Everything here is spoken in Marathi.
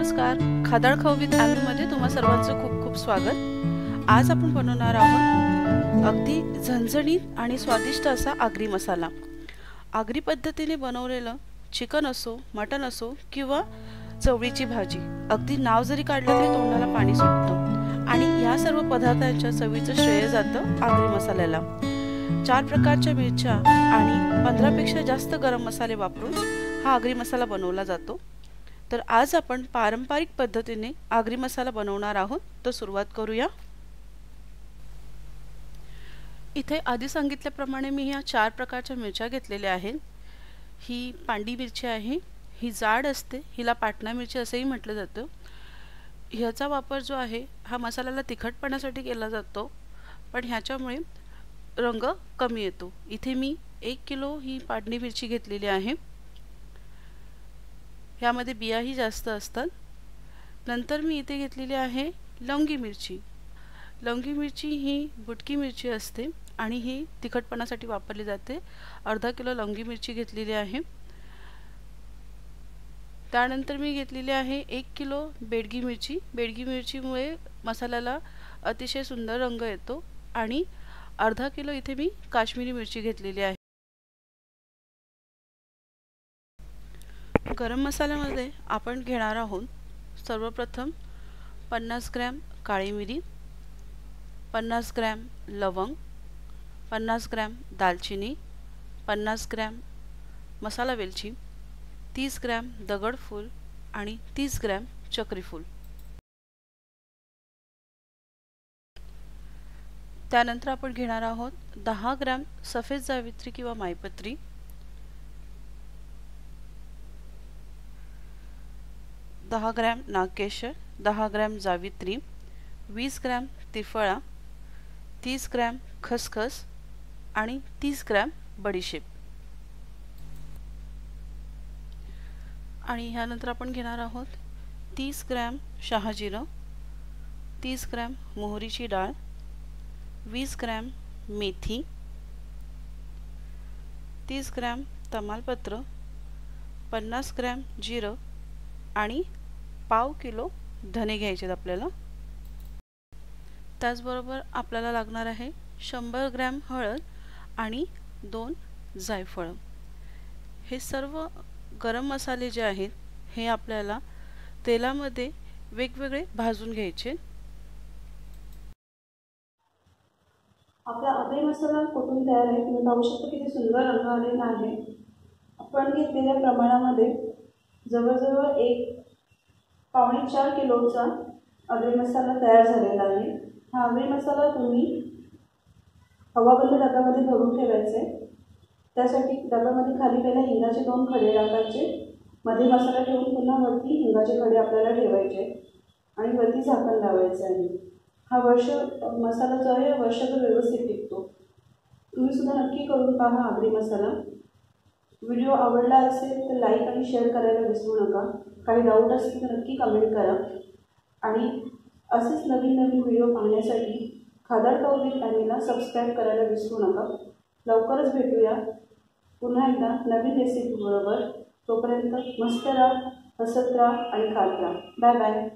नमस्कार, खादाड खाऊ विथ ॲमीमध्ये तुम्हा सर्वांचं खूप खूप स्वागत। आज आपण बनवणार आहोत अगदी झणझणीत आणि स्वादिष्ट असा आगरी मसाला। आगरी पद्धतीने बनवलेलं चिकन असो, मटण असो किंवा चवळीची भाजी, अगदी नाव जरी काढलं तरी तोंडाला पाणी सुटतं। आणि या सर्व पदार्थांच्या चवीचं श्रेय जातं आगरी मसाल्याला। 4 प्रकारच्या मिरच्या आणि 15 पेक्षा जास्त गरम मसाले वापरून हा आगरी मसाला बनवला जातो। तर आज आपण पारंपरिक पद्धतीने आगरी मसाला बनवणार आहोत। तर सुरुवात करूया। इथे आधी सांगितल्याप्रमाणे मी ह्या 4 प्रकारच्या मिरच्या घेतलेल्या आहेत। ही पांडी मिरची आहे, ही जाड असते, हिला पाटणा मिरची असेही म्हटलं जातं। ह्याचा वापर जो आहे हा मसाल्याला तिखटपणासाठी केला जातो, पण ह्याच्यामुळे रंग कमी येतो। इथे मी 1 किलो ही पाटणी मिरची घेतलेली आहे। यामध्ये बियाही जास्त असतात। नंतर मी इथे घेतलेली आहे लवंगी मिरची। लवंगी मिरची ही बुटकी मिरची असते आणि ही तिखटपणासाठी वापरली जाते। अर्धा किलो लवंगी मिरची घेतलेली आहे। त्यानंतर मी घेतलेली आहे 1 किलो बेडगी मिरची। बेडगी मिरचीमुळे मसाल्याला अतिशय सुंदर रंग येतो। आणि अर्धा किलो इथे मी काश्मीरी मिरची घेतलेली आहे। गरम मसाल्यामध्ये आपण घेणार आहोत सर्वप्रथम 50 ग्रॅम काळी मिरी, 50 ग्रॅम लवंग, 50 ग्रॅम दालचिनी, 50 ग्रॅम मसाला वेलची, 30 ग्रॅम दगडफूल आणि 30 ग्रॅम चक्रीफूल। त्यानंतर आपण घेणार आहोत 10 ग्रॅम सफेद जावित्री किंवा मायपत्री, 10 ग्रॅम नागकेशर, 10 ग्रॅम जावित्री, 20 ग्रॅम त्रिफळा, 30 ग्रॅम खसखस आणि 30 ग्रॅम बडीशेप। आणि ह्यानंतर आपण घेणार आहोत 30 ग्रॅम शहाजिरं, 30 ग्रॅम मोहरीची डाळ, 20 ग्रॅम मेथी, 30 ग्रॅम तमालपत्र, 50 ग्रॅम जिरं आणि पाव किलो धने घ्यायचे आपल्याला। त्याचबरोबर आपल्याला लागणार आहे 100 ग्रॅम हळद आणि 2 जायफळ। हे सर्व गरम मसाले जे आहेत हे आपल्याला तेलामध्ये वेगवेगळे भाजून घ्यायचे। आपला आगरी मसाला कुठून तयार आहे तुम्ही पाहू शकता किती सुंदर रंग आलेला आहे। आपण घेतलेल्या प्रमाणामध्ये जवळजवळ 1.25 किलोचा आगरी मसाला तयार झालेला आहे। हा आगरी मसाला तुम्ही हवाबंद डब्यामध्ये भरून ठेवायचे। त्यासाठी डब्यामध्ये खाली पहिला हिंगाचे 2 खडे टाकायचे, मध्ये मसाला ठेवून पुन्हा वरती हिंगाचे खडे आपल्याला ठेवायचे आणि वरती झाकण लावायचे आहे। हा मसाला जो आहे वर्षभर व्यवस्थित टिकतो। तुम्ही सुद्धा नक्की करून पहा आगरी मसाला। व्हिडिओ आवडला असेल तर लाईक आणि शेअर करायला विसरू नका। काही डाऊट असतील तर नक्की कमेंट करा। आणि असेच नवीन नवीन व्हिडिओ पाहण्यासाठी खादाड खाऊ विथ ॲमीला सबस्क्राईब करायला विसरू नका। लवकरच भेटूया पुन्हा एकदा नवीन रेसिपी बरोबर। तोपर्यंत मस्त राहा, हसत राहा आणि खात राहा। Bye bye.